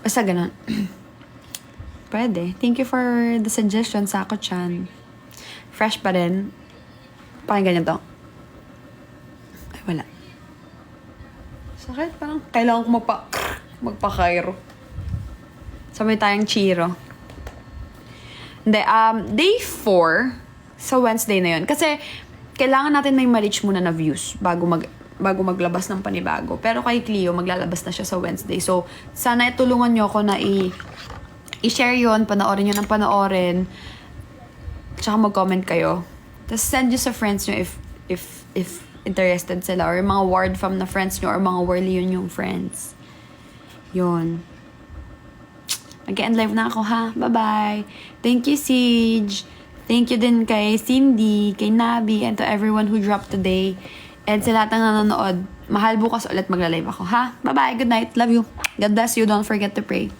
Basta ganun. Pwede. Thank you for the suggestion, Sako-chan. Fresh pa rin. Pakinggan niyo to. Ay, wala. Sakit, parang kailangan ko magpa-Cairo. Sabay tayong chiro. Hindi, day 4 sa Wednesday na yun. Kasi, kailangan natin may ma-reach muna na views bago maglabas ng panibago. Pero kay Cleo, maglalabas na siya sa Wednesday. So, sana itulungan nyo ako na i-share yun, panoorin nyo ng panoorin. Tsaka mag-comment kayo. Tapos send nyo sa friends nyo if interested sila. Or mga word from na friends nyo or mga worldly yun yung friends. Yun. Mag-end live na ako ha. Bye-bye. Thank you, Siege. Thank you din kay Cindy, kay Nabi, and to everyone who dropped today. And sa lahat ng nanonood, mahal bukas ulit magla-live ako, ha? Bye-bye, good night, love you. God bless you, don't forget to pray.